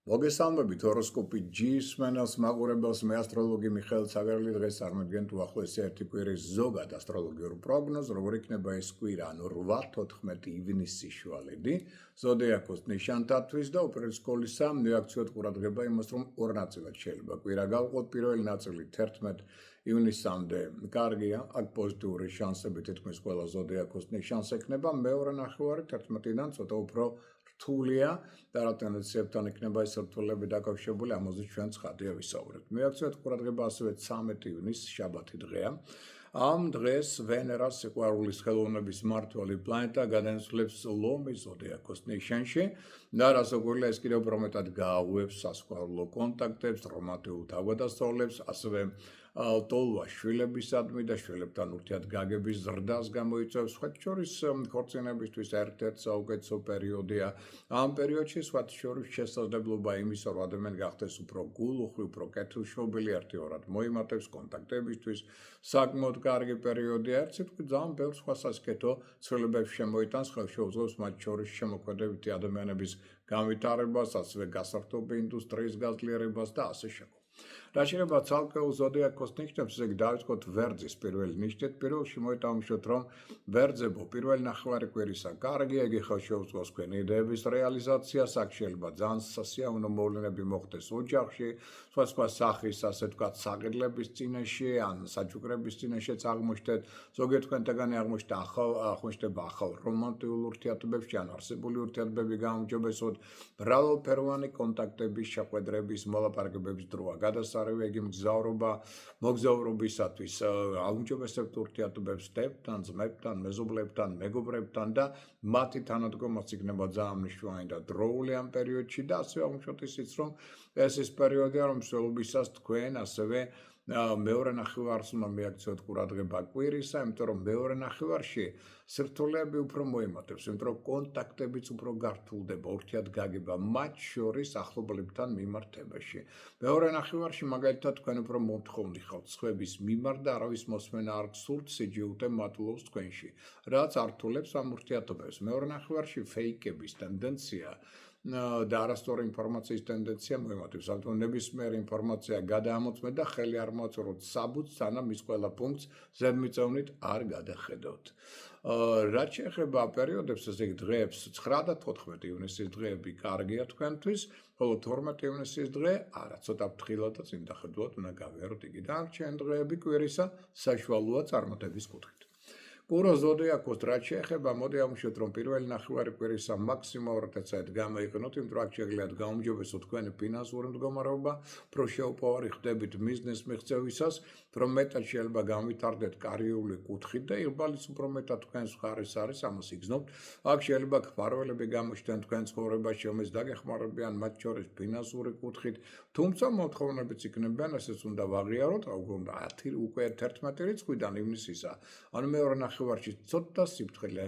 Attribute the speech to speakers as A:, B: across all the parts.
A: მოგესალმებით ჰოროსკოპი ჯის მენელს მაყურებელს მე ასტროლოგი მიხეილ ცაგერლი დღეს წარმოგიდგენთ უახლოესი ერთი კვირის ზოგად ასტროლოგიურ პროგნოზს, როგორ იქნება ეს კვირა, ანუ 8-14 ივნისის შუალედი, ზოდიაქოს ნიშანთათვის და უპირველეს ყოვლისა მიაქციოთ ყურადღება იმას, რომ ორ ნაწილად შეიძლება კვირა გავყოთ. პირველი ნაწილი 11 ივნისამდე კარგია, აქ პოზიტიური შანსები თითქმის ყველა ზოდიაქოს ნიშანს ექნება, მეორე ნახევარი 11-დან ცოტა უფრო რთულია და რა ტენდენციებთან იქნება ეს რთულები დაკავშირებული, ამაზე ჩვენ ცხადია ვისაუბრებთ. მიაქციოთ ყურადღება ასევე 13 ივნისს, შაბათი დღეა. ამ დღეს ვენერას სიყვარულის ხელოვნების მმართველი პლანეტა გადაინაცვლებს ლომის ზოდიაქოს ნიშანში და რასაკვირველია, ეს კიდევ უფრო მეტად გააღვევს სასიყვარულო კონტაქტებს, რომანტიკულ თავგადასავლებს, ასევე ტოლვა შვილებისადმი და შვილებთან ურთიერთგაგების ზრდას გამოიწვევს. სხვათა შორის ქორწინებისთვის ერთ-ერთი საუკეთესო პერიოდია. ამ პერიოდში სხვათა შორის შესაძლებლობა იმისა, რომ ადამიანი გახდეს უფრო გულუხვი, უფრო კეთილშობილი, ერთიორად მოიმატებს კონტაქტებისთვის, საკმაოდ კარგი პერიოდია. ერთ სიტყვით, ძალიან ბევრ სხვა სასიკეთო ცვლილებებს შემოიტანს, ხელს შეუწყობს მათ შორის შემოქმედებითი ადამიანების განვითარებას, ასევე გასართობი ინდუსტრიის გაძლიერებას და ასე შემდგომ. რა შეიძლება ცალკეულ ზოდიაქოს ნიშნებს, ესე იგი დავიწყოთ ვერძის პირველი ნიშნით. პირველში მოიტანხმოთ, რომ ვერძებო პირველი ნახევარი კვირისა კარგია, იგი ხელს შეუწყობს თქვენი იდეების რეალიზაციას, აქ შეიძლება ძალიან სასიამოვნო მოვლენები მოხდეს ოჯახში, სხვა სახის, ასე ვთქვათ, საყიდლების წინაშე ან საჩუქრების წინაშეც აღმოჩნდეთ, ზოგიერთ თქვენთაგანი აღმოჩნდება ახალ რომანტიკულ ურთიერთობებში ან არსებული ურთიერთობები გაუმჯობესოთ, მრავალფეროვანი კონტაქტების, შეხვედრების, მოლაპარაკებების დროა გადასარევია, იგი მოგზაურობისათვის აუმჯობესებთ ურთიერთობებს დებთან, ძმებთან, მეზობლებთან, მეგობრებთან და მათი თანადგომაც იქნება ძალიან მნიშვნელოვანი და დროული ამ პერიოდში და ასევე აუმჯობესებთ ისიც, რომ ეს ის პერიოდია, რომ მსვლელობისას თქვენ ასევე მეორე ნახევარს უნდა მიაქციოთ ყურადღება კვირისა, იმიტომ რომ მეორე ნახევარში სირთულეები უფრო მოიმატებს, იმიტომ რომ კონტაქტებიც უფრო გართულდება, ურთიერთგაგება მათ შორის ახლობლებთან მიმართებაში. მეორე ნახევარში მაგალითად თქვენ უფრო მოთხოვნი ხართ სხვების მიმართ და არავის მოსმენა არ გსურთ, სიჯიუტე მატულობს თქვენში, რაც ართულებს ამ ურთიერთობებს. მეორე ნახევარში ფეიკების ტენდენცია და არასწორი ინფორმაციის ტენდენცია მოიმატებს. ამიტომ ნებისმიერი ინფორმაცია გადაამოწმეთ და ხელი არ მოაწეროთ საბუთს, სანამ ის ყველა პუნქტს ზედმიწევნით არ გადახედავთ. რაც შეეხება პერიოდებს, ესე იგი დღეებს 9 და 14 ივნისის დღეები კარგია თქვენთვის, ხოლო 12 ივნისის დღე არა, ცოტა ფრთხილად და წინდახედულად უნდა გავიაროთ იგი. დანარჩენი დღეები კვირისა საშუალოა წარმატების კუთხით. პურო ზოდიაქოს რაც შეეხება, მოდი ავუშვათ, რომ პირველი ნახევარი კვირისა მაქსიმალურად ეცადეთ გამოიყენოთ, იმიტომ რომ აქ შეგიძლიათ გაუმჯობესოთ თქვენი ფინანსური მდგომარეობა, უფრო შეუპოვარი ხდებით მიზნის მიღწევისას, რომ მეტად შეიძლება განვითარდეთ კარიერული კუთხით და იღბალიც უფრო მეტად თქვენს მხარეს არის, ამას იგრძნობთ. აქ შეიძლება გფარველები გამოჩნდნენ თქვენ ცხოვრებაში, რომელიც დაგეხმარებიან მათ შორის ფინანსური კუთხით, თუმცა მოთხოვნებიც იქნებიან, ესეც უნდა ვაღიაროთ, უბრალოდ 10 უკვე 11 რიცხვიდან ივნისისა, ანუ მეორე ნახევარში ცოტა სიფრთხილე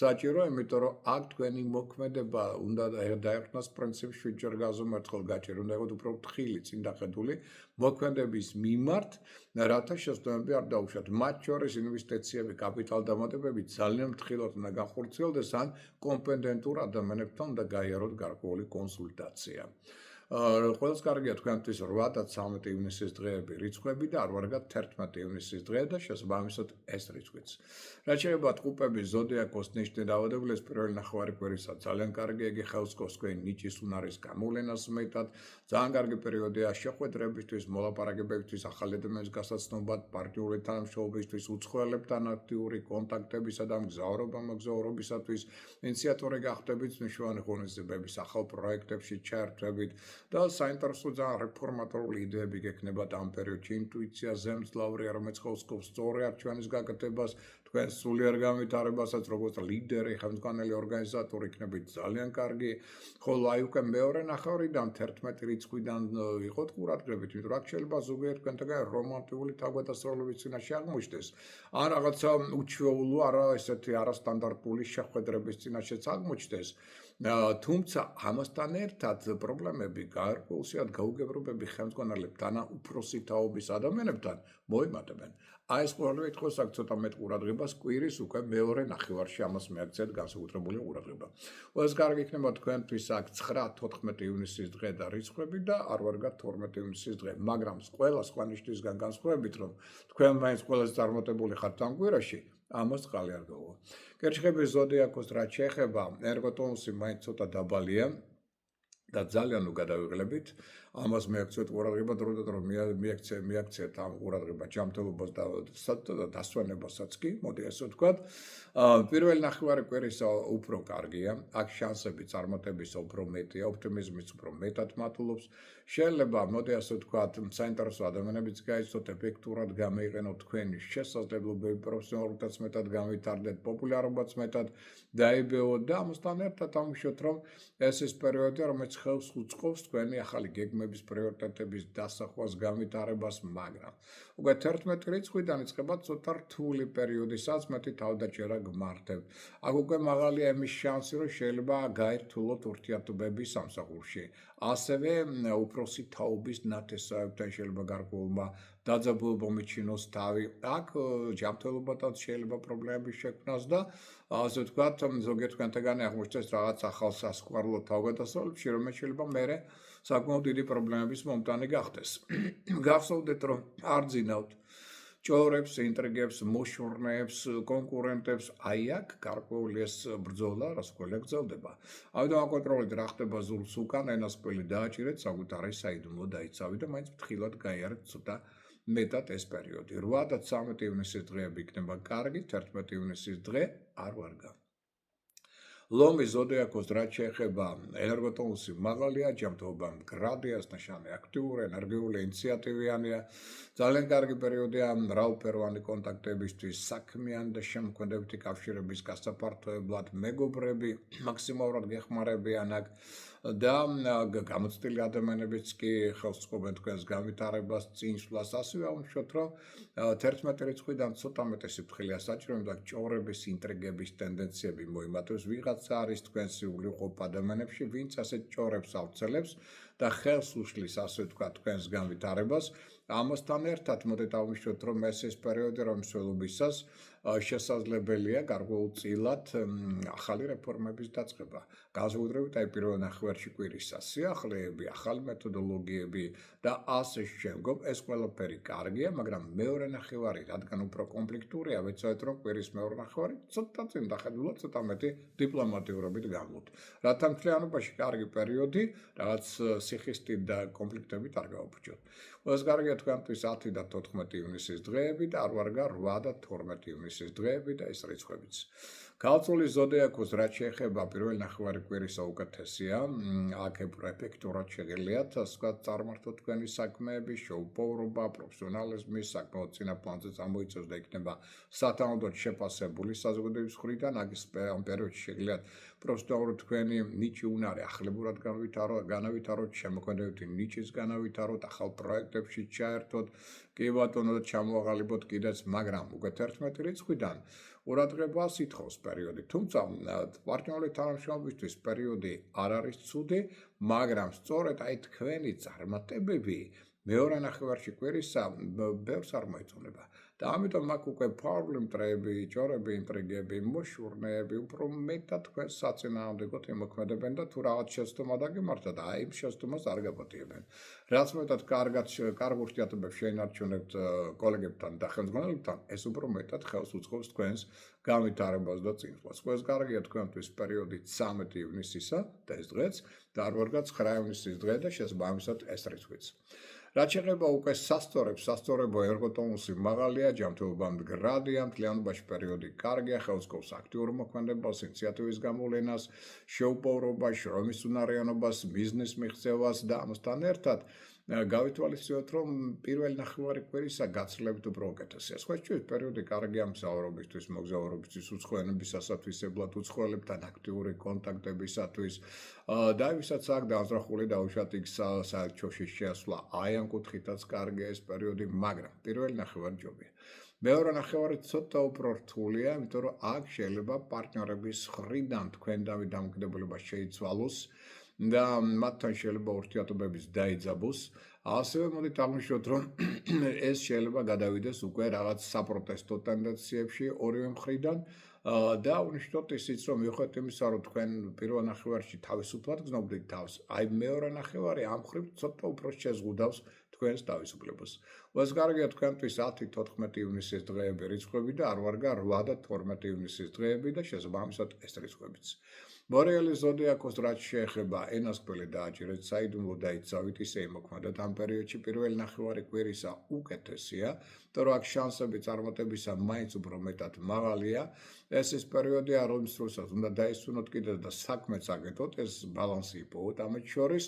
A: საჭირო, იმიტომ რომ აქ თქვენი მოქმედება უნდა დაეხნას პრინციპს 7 ჯერ გაზომერთხელ გაჭირ, უნდა იყოთ უფრო ფრთხილი, წინდახედული მოქმედების მიმართ, რათა შესაბამები არ დაუშვათ. მათ შორის ინვესტიციები, კაპიტალდამატებები ძალიან ფრთხილად უნდა განხორციელდეს, ან კომპეტენტურ ადამიანებთან უნდა გაიაროთ გარკვეული კონსულტაცია. ყველას კარგია თქვენთვის 8 და 13 ივნისის დღეები რიცხვები და არ ვარგათ 11 ივნისის დღე და შესაბამისად ეს რიცხვიც. რაც შეეხება ტყუპების ზოდიაქოს ნიშნით დაავადებულებს პირველი ნახევარი კვირისა ძალიან კარგია, იგი ხელს სკობს თქვენი ნიჭის უნარის გამოვლენას მეტად, ძალიან კარგი პერიოდია შეხვედრებისთვის, მოლაპარაკებებისთვის, ახალი ადამიანის გასაცნობად, პარტიული თანამშრომლობისთვის, უცხოელებთან აქტიური კონტაქტებისა და მოგზაურობისათვის, ინიციატორი გახდებით მნიშვნელოვანი ღონისძიებების, ახალ პროექტებში ჩაერთვებით და საინტერესო ძალიან რეფორმატორული იდეები გექნებათ ამ პერიოდში, ინტუიცია ზემძლავრია, რომელიც ხელს სკობს სწორი არჩევანის გაკეთებას, თქვენ სულიერ განვითარებასაც, როგორც ლიდერი, ხელმძღვანელი ორგანიზატორი იქნებით ძალიან კარგი, ხოლო აი უკვე მეორე ნახევრიდან 11 რიცხვიდან იყოთ ყურადღებით, იმიტომ რომ აქ შეიძლება ზოგიერთ თქვენთაგან რომანტიკული თავგადასავლების წინაშე აღმოჩნდეს, ან რაღაცა უჩვეულო, ესეთი არასტანდარტული შეხვედრების წინაშეც აღმოჩნდეს. თუმცა ამასთან ერთად პრობლემები გარკვეულწილად გაუგებრობები ხელმძღვანელებთან ან უფროსი თაობის ადამიანებთან მოემატებენ. აი ეს ყოველივე თქოს აქ ცოტა მეტ ყურადღებას კვირის უკვე მეორე ნახევარში ამას მიაქცევთ განსაკუთრებული ყურადღება. ყველას კარგი იქნება თქვენთვის აქ 9-14 ივნისის დღე და რიცხვები და არ ვარგათ 12 ივნისის დღე, მაგრამ ყველა სხვა ნიშნისგან განსხვავებით, რომ თქვენ მაინც ყველაზე წარმატებული ხართ ამ კვირაში, ამას წყალი არ გაუვა. კერჩხების ზოდიაქოს რაც შეეხება, ერგოტონუსი მაინც ცოტა დაბალია და ძალიან უგადავიღლებით. ამას მიაქცევთ ყურადღება დრო-დრო მიაქცევთ ამ ყურადღება ჯანმრთელობას და დასვენებასაც კი, მოდი ასე ვთქვათ. პირველი ნახევარი კვირისა უფრო კარგია, აქ შანსები წარმატების უფრო მეტია, ოპტიმიზმიც უფრო მეტად მატულობს. შეიძლება, მოდი ასე ვთქვათ, საინტერესო ადამიანებიც გაიცნოთ, ეფექტურად გამოიყენოთ თქვენი შესაძლებლობები, პროფესიონალურადაც მეტად გავითარდეთ, პოპულარობაც მეტად დაიბეოთ და ამასთან ერთად ამბობთ, რომ ეს ის პერიოდია, რომელიც ხელს უწყობს თქვენი ახალი გეგმების პრიორიტეტების დასახვას, განვითარებას, მაგრამ უკვე 11 რიცხვიდან იწყება ცოტა რთული პერიოდი, სადაც მეტი თავდაჭერა გმართებთ. აქ უკვე მაღალია იმის შანსი, რომ შეიძლება გაერთულოთ ურთიერთობები სამსახურში. ასევე უფროსი თაობის ნათესავებთან შეიძლება გარკვეულმა დაძაბულობა მიჩინოს თავი. აქ ჯანმრთელობათაც შეიძლება პრობლემები შექმნას და ასე ვთქვათ, ზოგიერთ თქვენთაგანი აღმოჩნდეს რაღაც ახალ სასიყვარულო თავგადასავლებში, რომელიც შეიძლება მერე საკმაოდ დიდი პრობლემების მომტანი გახდეს. გახსოვდეთ, რომ არ ძინავთ ჭორებს, ინტრიგებს, მოშურნეებს, კონკურენტებს, აი აქ გარკვეული ეს ბრძოლა რასკველია გრძელდება. ამიტომ აკონტროლეთ რა ხდება ზურგს უკან, ენასკველი დააჭირეთ, საკუთარი საიდუმლო დაიცავით და მაინც ფრთხილად გაიარეთ ცოტა მეტად ეს პერიოდი. 8 და 13 ივნისის დღეები იქნება კარგი, 11 ივნისის დღე არ ვარგა. ლომის ზოდიაქოს რაც შეეხება, ენერგოტონუსი მაღალია, ჯანმრთელობა მდგრადია, ნაშანი აქტიური, ენერგიული, ინიციატივიანია. ძალიან კარგი პერიოდია მრავალფეროვანი კონტაქტებისთვის, საქმიანი და შემოქმედებითი კავშირების გასაფართოებლად, მეგობრები მაქსიმალურად გეხმარებიან აქ და გამოცდილი ადამიანებიც კი ხელს უწყობენ თქვენს განვითარებას, წინსვლას, ასევე აუშვათ, რომ 11 რიცხვიდან ცოტა მეტი სიფრთხილეა საჭირო, იმიტომ ჭორების, ინტრიგების ტენდენციები მოიმატებს. ვიღაცა არის თქვენ სიულიყოფ ადამიანებში, ვინც ასეთ ჭორებს ავრცელებს და ხელს უშლის, ასე ვთქვათ, თქვენს განვითარებას. ამასთან ერთად მოდით ავნიშნოთ, რომ ეს პერიოდი, რომლის ველობისას შესაძლებელია გარკვეულწილად ახალი რეფორმების დაწყება. განსაკუთრებით აი პირველ ნახევარში კვირისა სიახლეები, ახალი მეთოდოლოგიები და ასე შემდგომ, ეს ყველაფერი კარგია, მაგრამ მეორე ნახევარი, რადგან უფრო კონფლიქტურია, ვეცადეთ, რომ კვირის მეორე ნახევარი ცოტა წინ დახედულად, ცოტა მეტი დიპლომატიურობით გამოთ. რათა მთლიანობაში კარგი პერიოდი, რაღაც სიხისტით და კონფლიქტებით არ გავაბუჯოთ. ყველას კარგია თქვენთვის 10 და 14 ივნისის დღეები და არ ვარგა 8 და 12 ივნისის დღეები და ეს რიცხვებიც. ქალწულის ზოდიაქოს რაც შეეხება, პირველი ნახევარი კვირისა უკეთესია, აქ ეფექტურად შეგიძლიათ ასე ვთქვათ წარმართოთ თქვენი საქმეები, შეუპოვრობა, პროფესიონალიზმი, საკმაოდ წინა პლანზე წამოიწევს და იქნება სათანადოდ შეფასებული საზოგადოების მხრიდან, ამ პერიოდში შეგიძლიათ პროფესიონალურად თქვენი ნიჭი უნარი ახლებურად განავითაროთ, შემოქმედებითი ნიჭის განავითაროთ, ახალ პროექტებში ჩაერთოთ, კი ბატონო და ჩამოაყალიბოთ კიდეც, მაგრამ უკვე 11 რიცხვიდან ყურადღებას ითხოვს პერიოდი. თუმცა პარტნიორული თანამშრომლობისთვის პერიოდი არ არის ცუდი, მაგრამ სწორედ აი თქვენი წარმატებები მეორე ნახევარში კვირისა ბევრს არ მოეწონება. და ამიტომ აქ უკვე ფაული მტრეები, ჭორები, ინტრიგები, მოშურნეები უფრო მეტად თქვენს საწინააღმდეგოდ იმოქმედებენ და თუ რაღაც შეცდომა დაგემართათ, აი იმ შეცდომას არ გაპატიებენ. რაც მეტად კარგ ურთიერთობებს შეინარჩუნებთ კოლეგებთან და ხელმძღვანელებთან, ეს უფრო მეტად ხელს უწყობს თქვენს განვითარებას და წინსვლას. ყველას კარგია თქვენთვის პერიოდი 13 ივნისისა და ეს დღეც და არ ვარგა 9 ივნისის დღე და შესაბამისად ეს რიცხვიც. რაც შეეხება უკვე სასწორებო ერგოტონუსი მაღალია, ჯანმრთელობა მდგრადია, მთლიანობაში პერიოდი კარგია, ხელს უწყობს აქტიურ მოქმედებას, ინიციატივის გამოვლენას, შეუპოვრობას, შრომის უნარიანობას, ბიზნეს მიღწევას და ამასთან ერთად გავითვალისწინოთ, რომ პირველი ნახევარი კვირისა გაცილებით უფრო უკეთესია. სხვა შორის პერიოდი კარგია მგზავრობისთვის, მოგზაურობისთვის, უცხოენების ასათვისებლად, უცხოელებთან აქტიური კონტაქტებისათვის და ვისაც აქ დააზრახული დაუშვათ იქ საელჩოში შეასვლა, აი ამ კუთხითაც კარგია ეს პერიოდი, მაგრამ პირველი ნახევარი ჯობია. მეორე ნახევარი ცოტა უფრო რთულია, იმიტომ რომ აქ შეიძლება პარტნიორების მხრიდან თქვენდამი დამოკიდებულება შეიცვალოს და მათთან შეიძლება ურთიერთობების დაიძაბოს. ასევე მოდით აღვნიშნოთ, რომ ეს შეიძლება გადავიდეს უკვე რაღაც საპროტესტო ტენდენციებში ორივე მხრიდან და აღვნიშნოთ ისიც, რომ მიუხედავად იმისა, რომ თქვენ პირველ ნახევარში თავისუფლად გრძნობდით თავს, აი მეორე ნახევარი ამ მხრივ ცოტა უფრო შეზღუდავს თქვენს თავისუფლებას. ეს კარგია თქვენთვის 10-14 ივნისის დღეები რიცხვები და არ ვარგა 8 და 12 ივნისის დღეები და შესაბამისად ეს რიცხვებიც. ბორეალი ზოდიაქოს რაც შეეხება ენასკველი დააჭირეთ, საიდუმლო დაიცავით, ისე იმოქმედოთ ამ პერიოდში პირველი ნახევარი კვირისა უკეთესია, იმიტომ რომ აქ შანსები წარმატებისა მაინც უფრო მეტად მაღალია. ეს ის პერიოდია, რომლის დროსაც უნდა დაისვენოთ კიდევ და საქმეც აკეთოთ, ეს ბალანსი იპოვოთ ამით შორის.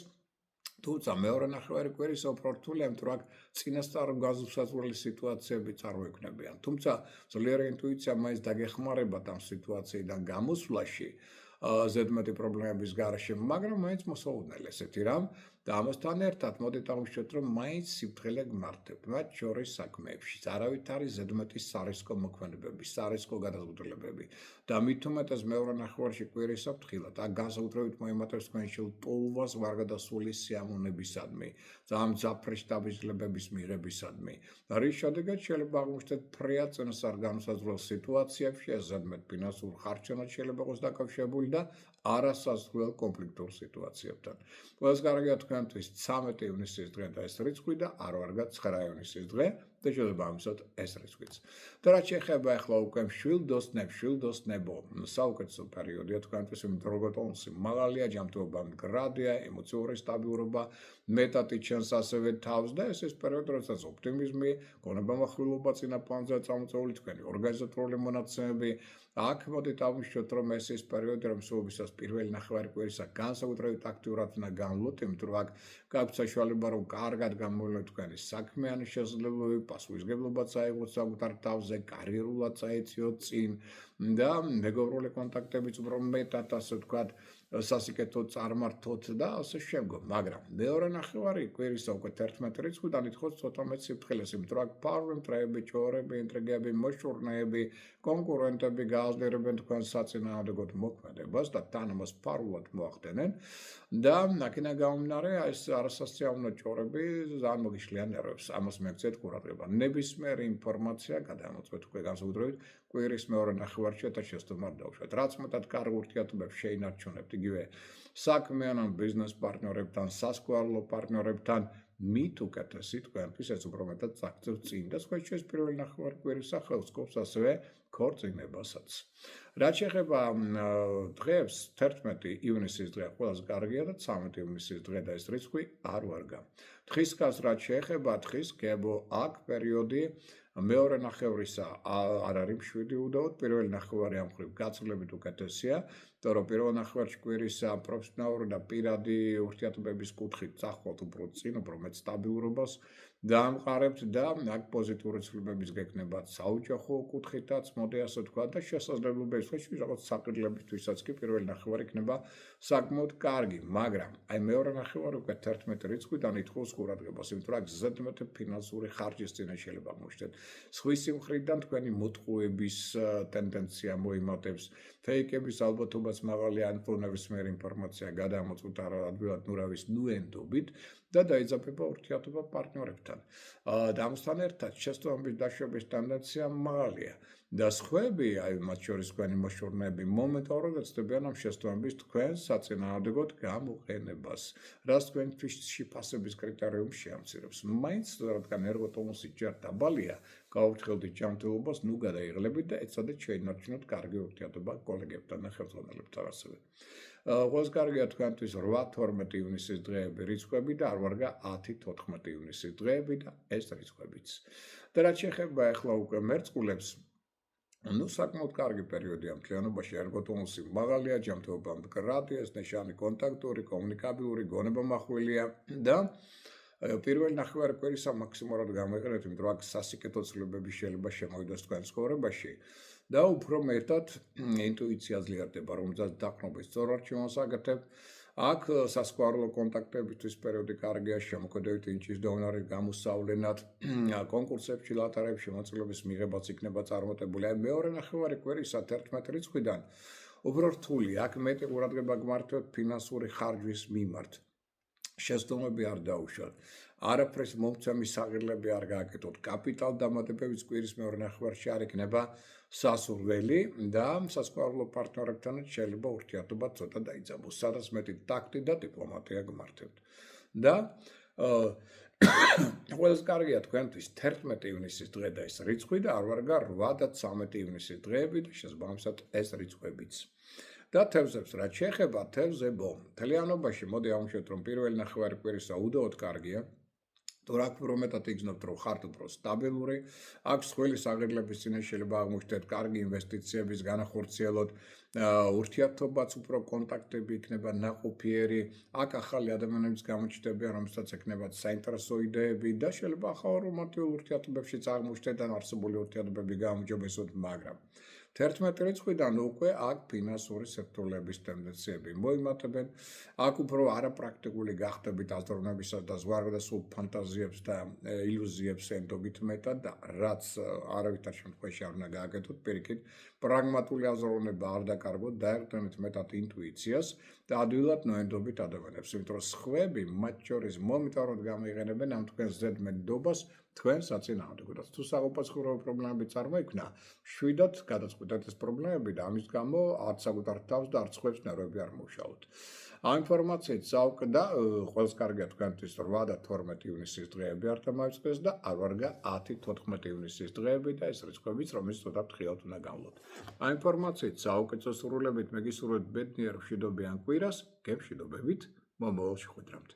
A: თუმცა მეორე ნახევარი კვირისა უფრო რთულია, იმიტომ რომ აქ წინასწარ გაზუსტებული სიტუაციები წარმოიქმნებიან. თუმცა ძლიერი ინტუიცია მაინც დაგეხმარებათ ამ სიტუაციიდან გამოსვლაში ზედმეტი პრობლემების გარეშე, მაგრამ მაინც მოსაუბრებელი ესეთი რამ და ამასთან ერთად მოდით აღვნიშნოთ, რომ მაინც სიფრთხილე გმართებთ, მათ შორის საქმეებში. არავით არის ზედმეტი სარისკო მოქმედებები, სარისკო გადაწყვეტილებები და მით უმეტეს მეორე ნახევარში კვირისა ფრთხილად. აქ განსაკუთრებით მოიმატებს თქვენში ტოლვას ვარგადასული სიამოვნებისადმი, ძალიან მძაფრი შთაბეჭდილებების მიღებისადმი. რის შედეგად შეიძლება აღვნიშნოთ ფრიად წინასწარ განსაზღვრულ სიტუაციებში, ეს ზედმეტ ფინანსურ ხარჯებთან შეიძლება იყოს დაკავშირებული და არასაზღვრელ კონფლიქტურ სიტუაციებთან. ყველას კარგია თქვენთვის 13 ივნისის დღე და ეს რიცხვი და არ ვარგა 9 ივნისის დღე და შესაბამისად ეს რიცხვიც. და რაც შეეხება ახლა უკვე მშვილდოსნებო საუკეთესო პერიოდია თქვენთვის, იმიტომ რომ ტონუსი მაღალია, ჯანმრთელობა მდგრადია, ემოციური სტაბილურობა მეტად იჩენს ასევე თავს და ეს პერიოდი, როდესაც ოპტიმიზმი, გონებამახვილობა წინა პლანზეა წამოწეული, თქვენი ორგანიზატორული მონაცემები. აქ მოდით აღვნიშნოთ, რომ ეს ის პერიოდი, რომ მსუბუქისას პირველი ნახევარი კვირისა განსაკუთრებით აქტიურად უნდა განვლოთ, იმიტომ რომ აქ გაქვთ საშუალება, რომ კარგად გამოვლინოთ თქვენი საქმიანი შესაძლებლობები, პასუხისმგებლობაც აიღოთ საკუთარ თავზე, კარიერულად წაეციოთ წინ და მეგობრული კონტაქტებიც უფრო მეტად, ასე ვთქვათ, სასიკეთო წარმართოთ და ასე შემდგომ. მაგრამ მეორე ნახევარი კვირისა უკვე 11 რიცხვიდან ითხოვს ცოტა მეტ სიფრთხილეს, იმიტომ რომ აქ ფარული მტრეები, ჭორები, ინტრიგები, მოშურნეები, კონკურენტები გააძლიერებენ თქვენს საწინააღმდეგოდ მოქმედებას და თან ამას ფარულად მოახდენენ და აქედან გამომდინარე, ეს არასასიამოვნო ჭორები ძალიან მოგიშლიან ნერვებს. ამას მეკცეთ ყურადღება. ნებისმიერი ინფორმაცია გადამოწყვეთ უკვე განსაკუთრებით კვირის მეორე ნახევარში და შეცდომად დავუშვათ. რაც მეტად კარგ ურთიერთობებს შეინარჩუნებთ იგივე საქმიან ან ბიზნეს პარტნიორებთან, სასქესო პარტნიორებთან, მით უკეთესი თქვენთვის ეს უფრო მეტად წაგწევთ წინ და სხვათა პირველი ნახევარი კვირისა ხელს ყოფს ასევე ქორწინებასაც. რაც შეეხება დღეებს 11 ივნისის დღე ყველაზე კარგია და 13 ივნისის დღე და ეს რიცხვი არ ვარგა. თხისკას რაც შეეხება თხის გებო აქ პერიოდი მეორე ნახევრისა არ არის 7 უდაოდ, პირველი ნახევარი ამ მხრივ გაცილებით უკეთესია, იმიტომ რომ პირველ ნახევარში კვირისა პროფესიონალური და პირადი ურთიერთობების კუთხით წახვალთ უფრო წინ, უფრო მეტ სტაბილურობას დაამყარებთ და აქ პოზიტიური ცვლილებების გექნებათ საოჯახო კუთხითაც, მოდი ასე ვთქვა და შესაძლებლობების შეში რაღაც საყიდლებისთვისაც კი პირველი ნახევარი იქნება საკმაოდ კარგი, მაგრამ აი მეორე ნახევარი უკვე 11 რიცხვიდან ითხოვს ყურადღებას, იმიტომ რომ აქ ზედმეტი ფინანსური ხარჯის წინაშე შეიძლება მოშთეთ. სხვისი მხრიდან თქვენი მოტყუების ტენდენცია მოიმატებს, ფეიკების ალბათობაც მაღალია, ან ნებისმიერი ინფორმაცია გადამოწყვეტ ადვილად ნურავის ნუენდობით და დაიძაბება ურთიერთობა პარტნიორებთან. და ამასთან ერთად შეცდომების დაშვების ტენდენცია მაღალია და სხვები, აი მათ შორის თქვენი მოშურნეები მომენტალურად ეცდებიან ამ შეცდომების თქვენს საწინააღმდეგოდ გამოყენებას, რაც თქვენთვის შეფასების კრიტერიუმს შეამცირებს. მაინც რადგან ერგოტონუსი ჯერ დაბალია, გაუჩხელდით ჯანმრთელობას, ნუ გადაიღლებით და ეცადეთ შეინარჩუნოთ კარგი ურთიერთობა კოლეგებთან და ხელმძღვანელებთან ასევე. ყველას კარგია თქვენთვის 8-12 ივნისის დღეები რიცხვები და არ ვარგა 10-14 ივნისის დღეები და ეს რიცხვებიც. და რაც შეეხება ახლა უკვე მერწყულებს, ნუ საკმაოდ კარგი პერიოდია მთლიანობაში, ერგოტონუსი მაღალია, ჯანმრთელობა მდგრადია, ეს ნიშანი კონტაქტური, კომუნიკაბილური, გონებამახვილია და პირველი ნახევარი კვირისა მაქსიმალურად გამოიყენეთ, იმიტომ რომ აქ სასიკეთო ცვლილებები შეიძლება შემოვიდეს თქვენ ცხოვრებაში და უფრო მეტად ინტუიცია ძლიერდება, რომელსაც დაყრდნობით სწორად შევასაკეთებ. აქ სასკვარლო კონტაქტებისთვის პერიოდი კარგია, შემოქმედებით ინჩის დონორის გამოსავლენად, კონკურსებში, ლატარებში მონაწილეობის მიღებაც იქნება წარმატებული. აი მეორე ნახევარი კვირისა 11 რიცხვიდან უფრო რთული, აქ მეტი ყურადღება გმართოთ ფინანსური ხარჯვის მიმართ. შეცდომები არ დაუშვათ. არაფრის მომცემი საღირლები არ გააკეთოთ. კაპიტალ დამატებების კვირის მეორე ნახევარში არ იქნება სასურველი და სასკვარლო პარტნიორებთან შეიძლება ურთიერთობა ცოტა დაიძაბოს, სადაც მეტი ტაქტი და დიპლომატია გმართებთ. და ყველას კარგია თქვენთვის 11 ივნისის დღე და ეს რიცხვი და არ ვარგა 8 და 13 ივნისის დღეები და შესაბამისად ეს რიცხვებიც. და თევზებს რაც შეეხება თევზებო, მთლიანობაში მოდი ავუშვათ რომ პირველი ნახევარი კვირისა უდაოდ კარგია. თუ რა უფრო მეტად იგრძნობთ რომ ხართ უფრო სტაბილური, აქ სხვილი საღირლების წინაშე შეიძლება აღმოჩნდეთ კარგი ინვესტიციების განახორციელოთ, ურთიერთობაც უფრო კონტაქტები იქნება ნაყოფიერი, აქ ახალი ადამიანების გამოჩნდებიან, რომელსაც ექნებათ საინტერესო იდეები და შეიძლება ახალ რომანტიკულ ურთიერთობებშიც აღმოჩნდეთ ან არსებული ურთიერთობები გაუმჯობესოთ, მაგრამ 11 რიცხვიდან უკვე აქ ფინანსური სირთულეების ტენდენციები მოიმატებენ, აქ უფრო არაპრაქტიკული გახდებით აზროვნებისას და ზღვარგასულ ფანტაზიებს და ილუზიებს ენდობით მეტად და რაც არავითარ შემთხვევაში არ უნდა გააკეთოთ, პირიქით, პრაგმატული აზროვნება არ დაკარგოთ, დაერტყმეთ მეტად ინტუიციას და ადვილად ნოენდობით ადამიანებს, იმიტომ რომ სხვები მათ შორის მომიტაროდ გამოიყენებენ ამ თქვენს ზედმეტობას თქვენ საწინააღმდეგოდ. თუ საყოფაცხოვრებო პრობლემები წარმოიქმნა, შვიდად გადაწყვეტეთ ეს პრობლემები და ამის გამო არც საკუთარ თავს და არც სხვებს ნერვები არ მოუშალოთ. ამ ინფორმაციით საუბრ და ყველას კარგია თქვენთვის 8 და 12 ივნისის დღეები არ დამავიწყდეს და არ ვარგა 10-14 ივნისის დღეები და ეს რიცხვებიც რომელიც ცოტა ფრთხილად უნდა გამლოთ. ამ ინფორმაციით საუკეთესო სურვილებით მეგისურვებთ ბედნიერ მშვიდობიან კვირას, გემშვიდობებით, მომავალ შეხვედრამდე.